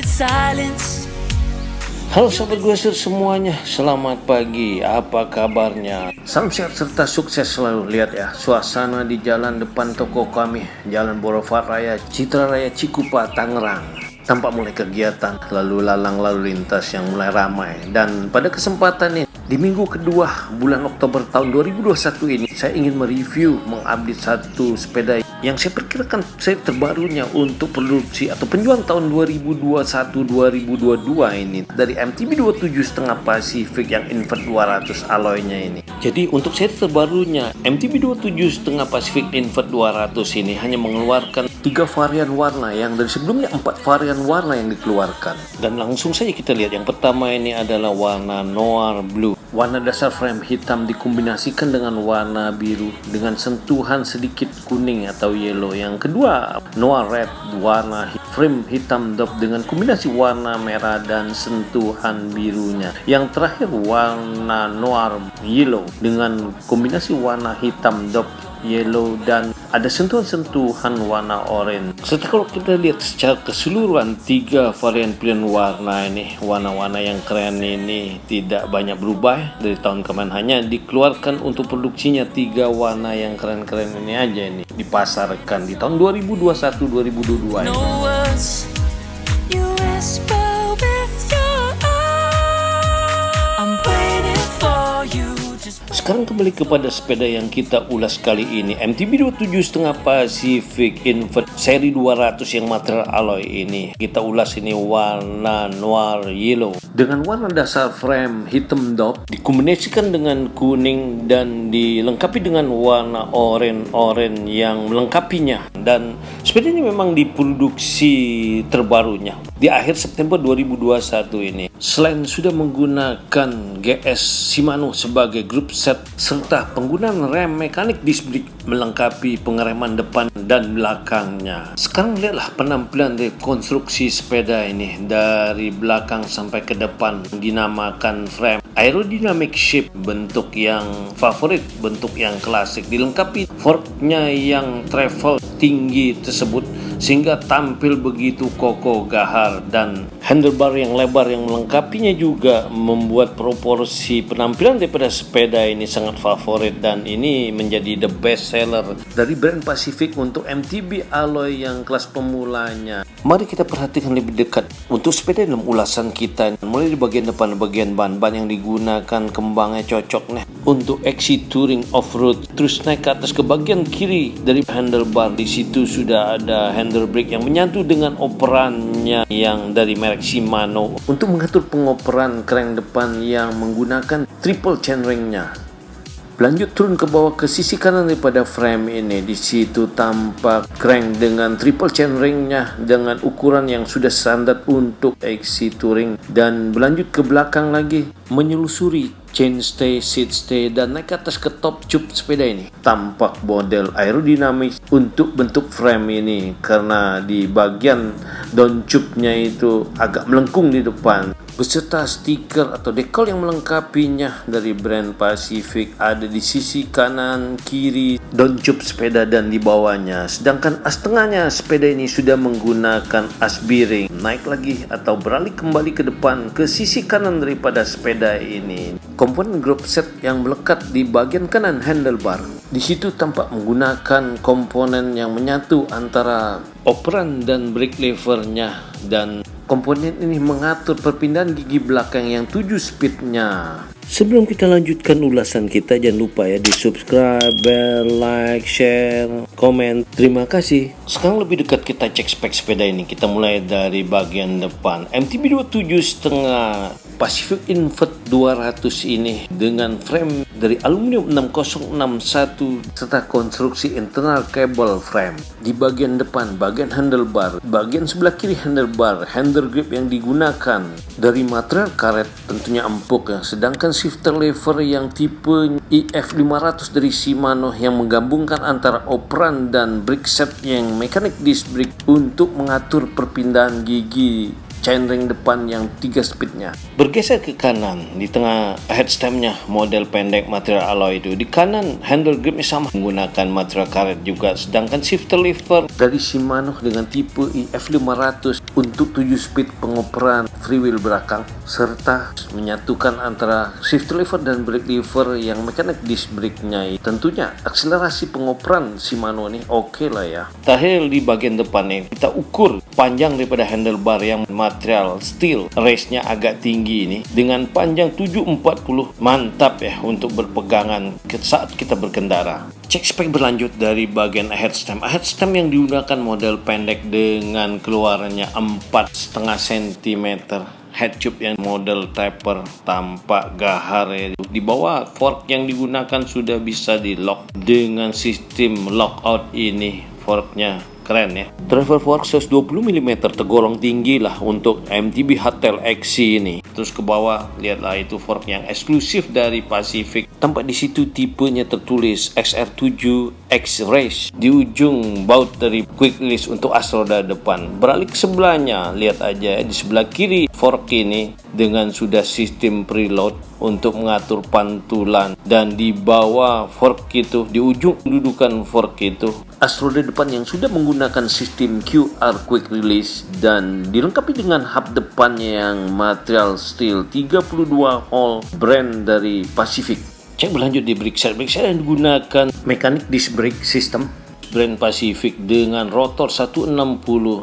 with silence. Halo sahabat Gwester semuanya, selamat pagi, apa kabarnya? Salam sehat serta sukses selalu. Lihat ya, suasana di jalan depan toko kami, Jalan Boulevard Raya, Citra Raya, Cikupa, Tangerang. Tampak mulai kegiatan, lalu lalang lalu lintas yang mulai ramai. Dan pada kesempatan ini, di minggu kedua bulan Oktober tahun 2021 ini, saya ingin mereview, mengupdate satu sepeda yang saya perkirakan saya terbarunya untuk produksi atau penjualan tahun 2021-2022 ini dari MTB 27,5 Pacific yang Invert 200 alloy-nya ini. Jadi untuk seri terbarunya MTB 27,5 Pacific Invert 200 ini hanya mengeluarkan 3 varian warna yang dari sebelumnya 4 varian warna yang dikeluarkan. Dan langsung saja kita lihat, yang pertama ini adalah warna Noir Blue. Warna dasar frame hitam dikombinasikan dengan warna biru dengan sentuhan sedikit kuning atau yellow. Yang kedua, Noir Red, warna frame hitam dop dengan kombinasi warna merah dan sentuhan birunya. Yang terakhir, warna Noir Yellow dengan kombinasi warna hitam dop yellow dan ada sentuhan-sentuhan warna oranye. Serta kalau kita lihat secara keseluruhan, 3 varian pilihan warna ini, warna-warna yang keren ini tidak banyak berubah dari tahun kemarin, hanya dikeluarkan untuk produksinya 3 warna yang keren-keren ini aja ini dipasarkan di tahun 2021-2022 ini. No words you whisper with your eyes. I'm waiting for you. Sekarang kembali kepada sepeda yang kita ulas kali ini, MTB 27,5 Pacific Invert seri 200 yang material alloy ini. Kita ulas ini warna Noir Yellow dengan warna dasar frame hitam dop dikombinasikan dengan kuning dan dilengkapi dengan warna oranye yang melengkapinya. Dan sepeda ini memang diproduksi terbarunya di akhir September 2021 ini. Selain sudah menggunakan GS Shimano sebagai grup set serta penggunaan rem mekanik disc brake melengkapi pengereman depan dan belakangnya. Sekarang lihatlah penampilan dari konstruksi sepeda ini dari belakang sampai ke depan. Dinamakan frame aerodynamic shape, bentuk yang favorit, bentuk yang klasik, dilengkapi forknya yang travel tinggi tersebut sehingga tampil begitu kokoh gahar, dan handlebar yang lebar yang melengkapinya juga membuat proporsi penampilan daripada sepeda ini sangat favorit, dan ini menjadi the best seller dari brand Pacific untuk MTB alloy yang kelas pemulanya. Mari kita perhatikan lebih dekat untuk sepeda dalam ulasan kita, mulai di bagian depan, bagian ban yang digunakan kembangnya cocok nih untuk XC Touring Off-Road. Terus naik ke atas ke bagian kiri dari handlebar, di situ sudah ada handle brake yang menyatu dengan operannya yang dari merek Shimano untuk mengatur pengoperan crank depan yang menggunakan triple chainringnya. Lanjut turun ke bawah ke sisi kanan daripada frame ini, di situ tampak crank dengan triple chainringnya dengan ukuran yang sudah standar untuk XC Touring. Dan berlanjut ke belakang lagi, menyelusuri chainstay, seat stay, dan naik ke atas ke top tube sepeda ini. Tampak model aerodinamis untuk bentuk frame ini karena di bagian down tube-nya itu agak melengkung di depan, beserta stiker atau dekal yang melengkapinya dari brand Pacific ada di sisi kanan, kiri, down tube sepeda dan di bawahnya. Sedangkan as tengahnya sepeda ini sudah menggunakan as bearing. Naik lagi atau beralih kembali ke depan ke sisi kanan daripada sepeda ini. Komponen group set yang melekat di bagian kanan handlebar, di situ tampak menggunakan komponen yang menyatu antara operan dan brake levernya, dan komponen ini mengatur perpindahan gigi belakang yang 7 speednya. Sebelum kita lanjutkan ulasan kita, jangan lupa ya di subscribe, bell, like, share, komen. Terima kasih. Sekarang lebih dekat kita cek spek sepeda ini. Kita mulai dari bagian depan. MTB 27,5 Pacific Invert 200 ini dengan frame dari aluminium 6061 serta konstruksi internal cable frame. Di bagian depan, bagian handlebar, bagian sebelah kiri handlebar, handle grip yang digunakan dari material karet tentunya empuk ya. Sedangkan shifter lever yang tipe EF500 dari Shimano yang menggabungkan antara operan dan brake set yang mekanik disc brake untuk mengatur perpindahan gigi chainring depan yang 3 speednya. Bergeser ke kanan, di tengah headstemnya model pendek material alloy itu. Di kanan handle gripnya sama menggunakan material karet juga. Sedangkan shifter lever dari Shimano dengan tipe EF500 untuk 7 speed pengoperan freewheel belakang, serta menyatukan antara shift lever dan brake lever yang mechanic disc brake-nya. Tentunya akselerasi pengoperan Shimano ini oke lah ya. Terakhir di bagian depan nih, kita ukur panjang daripada handlebar yang material steel race-nya agak tinggi ini dengan panjang 740. Mantap ya untuk berpegangan saat kita berkendara. Cek spek berlanjut dari bagian head stem. Head stem yang digunakan model pendek dengan keluarannya 4,5 cm. Head tube yang model taper tampak gahar ya. Di bawah fork yang digunakan sudah bisa di lock dengan sistem lockout ini. Forknya keren ya. Driver fork 120 mm tergolong tinggi lah untuk MTB Hardtail XC ini. Terus ke bawah lihatlah itu fork yang eksklusif dari Pacific. Tampak di situ tipenya tertulis XR7 X-Race di ujung baut dari quick release untuk as roda depan. Beralih ke sebelahnya, lihat aja di sebelah kiri fork ini dengan sudah sistem preload untuk mengatur pantulan, dan di bawah fork itu, di ujung dudukan fork itu, as roda depan yang sudah menggunakan sistem QR quick release dan dilengkapi dengan hub depannya yang material steel 32 hole brand dari Pacific. Cek berlanjut di brake set. Brake set yang digunakan mechanic disc brake system brand Pacific dengan rotor 160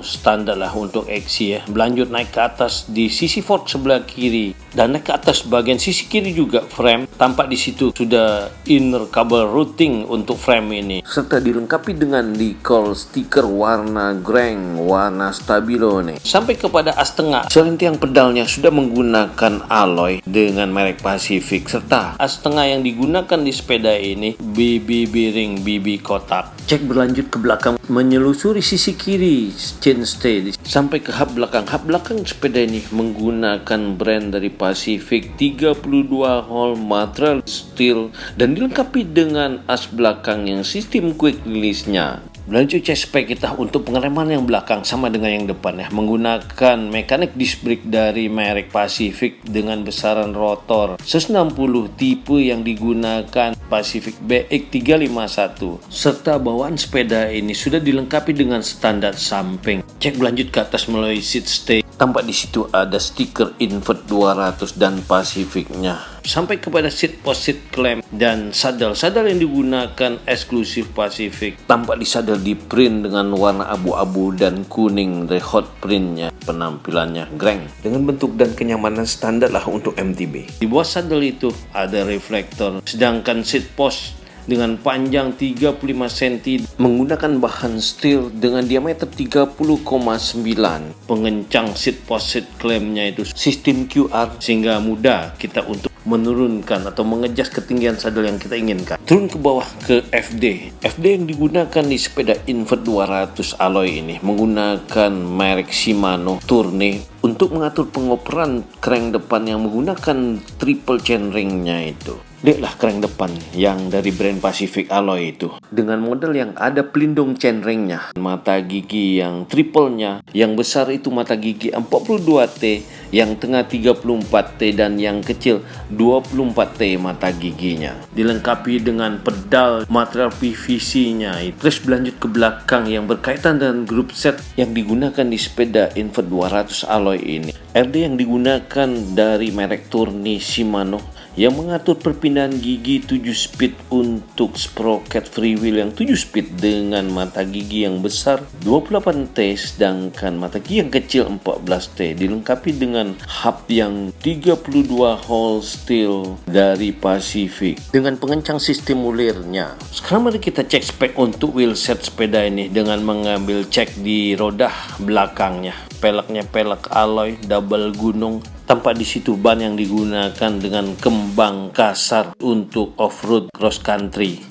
standar lah untuk XC ya. Berlanjut naik ke atas di sisi fork sebelah kiri dan naik ke atas bagian sisi kiri juga frame. Tampak di situ sudah inner cable routing untuk frame ini, serta dilengkapi dengan decal stiker warna greng, warna stabilo nih. Sampai kepada as tengah, selintiang pedalnya sudah menggunakan alloy dengan merek Pacific, serta as tengah yang digunakan di sepeda ini BB bearing, BB kotak. Cek berlanjut ke belakang, menyelusuri sisi kiri chainstay sampai ke hub belakang. Hub belakang sepeda ini menggunakan brand dari Pacific 32 hole material steel dan dilengkapi dengan as belakang yang sistem quick release-nya. Berlanjut cek spek kita untuk pengereman yang belakang sama dengan yang depan ya, menggunakan mechanic disc brake dari merek Pacific dengan besaran rotor 160 tipe yang digunakan Pacific BX351, serta bawaan sepeda ini sudah dilengkapi dengan standar samping. Cek berlanjut ke atas melalui seat stay. Tampak di situ ada stiker Invert 200 dan Pacificnya. Sampai kepada seat post, seat clamp dan sadel yang digunakan eksklusif Pacific. Tampak di sadel di print dengan warna abu-abu dan kuning dari hot printnya. Penampilannya greng dengan bentuk dan kenyamanan standar lah untuk MTB. Di bawah sadel itu ada reflektor, sedangkan seat post dengan panjang 35 cm menggunakan bahan steel dengan diameter 30,9. Pengencang seat post, seat clamp-nya itu sistem QR sehingga mudah kita untuk menurunkan atau mengejas ketinggian sadel yang kita inginkan. Turun ke bawah ke FD yang digunakan di sepeda Invert 200 alloy ini menggunakan merek Shimano Tourney untuk mengatur pengoperan crank depan yang menggunakan triple chainring-nya itu. Lihatlah crank depan yang dari brand Pacific Alloy itu dengan model yang ada pelindung chainring-nya, mata gigi yang triple-nya, yang besar itu mata gigi 42T, yang tengah 34T dan yang kecil 24T mata giginya. Dilengkapi dengan pedal material PVC-nya. Terus berlanjut ke belakang yang berkaitan dengan group set yang digunakan di sepeda Invert 200 Alloy ini. RD yang digunakan dari merek Tourney Shimano yang mengatur perpindahan gigi 7 speed untuk sprocket freewheel yang 7 speed dengan mata gigi yang besar 28T sedangkan mata gigi yang kecil 14T, dilengkapi dengan hub yang 32 hole steel dari Pacific dengan pengencang sistem mulirnya. Sekarang mari kita cek spek untuk wheelset sepeda ini dengan mengambil cek di roda belakangnya. Peleknya pelek alloy double gunung. Tampak di situ ban yang digunakan dengan kembang kasar untuk off-road cross country.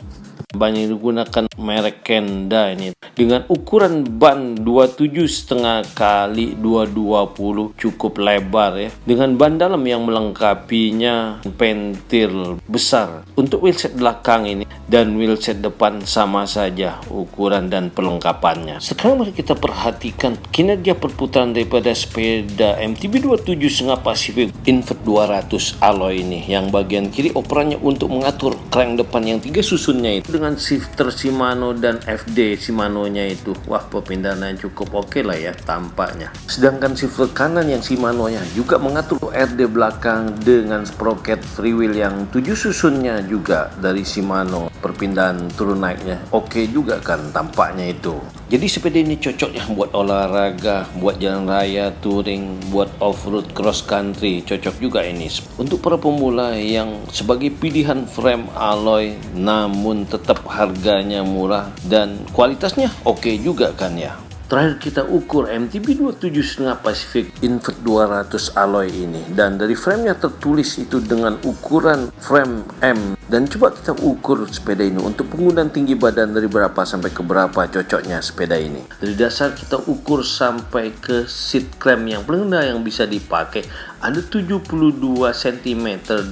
Ban yang digunakan merek Kenda ini dengan ukuran ban 27,5 kali 220 cukup lebar ya, dengan ban dalam yang melengkapinya pentil besar. Untuk wheelset belakang ini dan wheelset depan sama saja ukuran dan perlengkapannya. Sekarang mari kita perhatikan kinerja perputaran daripada sepeda MTB 27,5 Pacific Invert 200 alloy ini, yang bagian kiri operannya untuk mengatur crank depan yang 3 susunnya itu dengan dengan shifter Shimano dan FD Shimano-nya itu, wah perpindahan yang cukup oke lah ya tampaknya. Sedangkan shifter kanan yang Shimano-nya juga mengatur RD belakang dengan sprocket freewheel yang 7 susunnya juga dari Shimano. Perpindahan turun naiknya oke juga kan tampaknya itu. Jadi sepeda ini cocok ya buat olahraga, buat jalan raya, touring, buat off-road cross country, cocok juga ini. Untuk para pemula yang sebagai pilihan frame alloy namun tetap harganya murah dan kualitasnya oke juga kan ya. Terakhir kita ukur MTB 27,5 Pacific Invert 200 alloy ini, dan dari framenya tertulis itu dengan ukuran frame M. Dan coba kita ukur sepeda ini untuk penggunaan tinggi badan dari berapa sampai ke berapa cocoknya sepeda ini. Dari dasar kita ukur sampai ke seat clamp yang paling rendah yang bisa dipakai ada 72 cm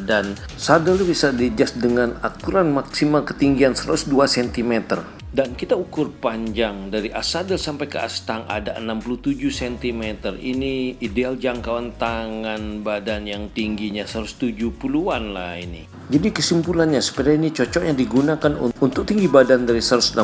dan saddle bisa di-adjust dengan ukuran maksimal ketinggian 102 cm. Dan kita ukur panjang dari as saddle sampai ke as stang ada 67 cm. Ini ideal jangkauan tangan badan yang tingginya 170-an lah ini. Jadi kesimpulannya sepeda ini cocoknya digunakan untuk tinggi badan dari 162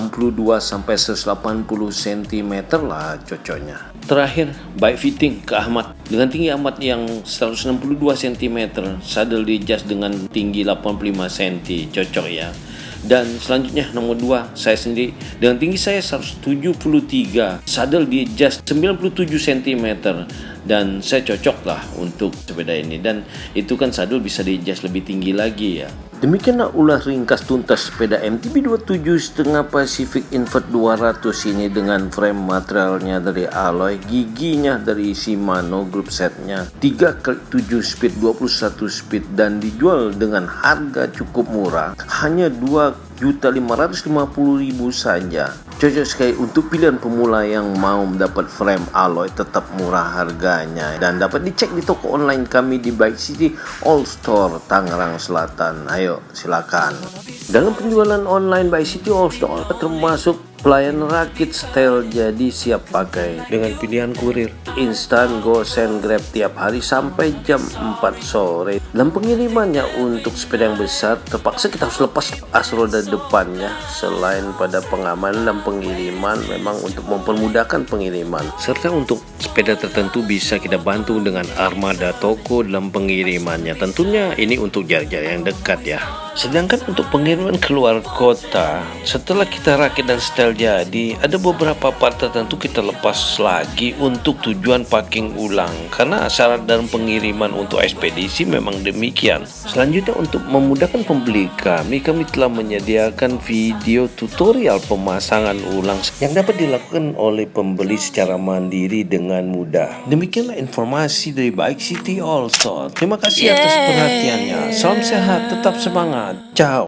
sampai 180 cm lah cocoknya. Terakhir, bike fitting ke Ahmad. Dengan tinggi Ahmad yang 162 cm, saddle di-adjust dengan tinggi 85 cm, cocok ya. Dan selanjutnya nomor 2, saya sendiri dengan tinggi saya 173, saddle di adjust 97 cm dan saya cocok lah untuk sepeda ini, dan itu kan saddle bisa di adjust lebih tinggi lagi ya. Demikianlah ulas ringkas tuntas sepeda MTB 27,5 Pacific Invert 200 ini dengan frame materialnya dari alloy, giginya dari Shimano group setnya 3x7 speed 21 speed dan dijual dengan harga cukup murah hanya 2.550.000 saja. Cocok sekali untuk pilihan pemula yang mau mendapat frame alloy tetap murah harganya, dan dapat dicek di toko online kami di Bike City All Store Tangerang Selatan. Ayo silakan. Dalam penjualan online Bike City All Store termasuk pelayan rakit setel jadi siap pakai dengan pilihan kurir instan, go send, grab tiap hari sampai jam 4 sore. Dalam pengirimannya untuk sepeda yang besar terpaksa kita harus lepas as roda depannya. Selain pada pengamanan dan pengiriman, memang untuk mempermudahkan pengiriman, serta untuk sepeda tertentu bisa kita bantu dengan armada toko dalam pengirimannya. Tentunya ini untuk jarak-jarak yang dekat ya. Sedangkan untuk pengiriman keluar kota, setelah kita rakit dan setel jadi, ada beberapa part tertentu kita lepas lagi untuk tujuan parking ulang, karena syarat dalam pengiriman untuk ekspedisi memang demikian. Selanjutnya untuk memudahkan pembeli kami telah menyediakan video tutorial pemasangan ulang yang dapat dilakukan oleh pembeli secara mandiri dengan mudah. Demikianlah informasi dari Bike City All Store. Terima kasih atas perhatiannya. Salam sehat, tetap semangat. Ciao.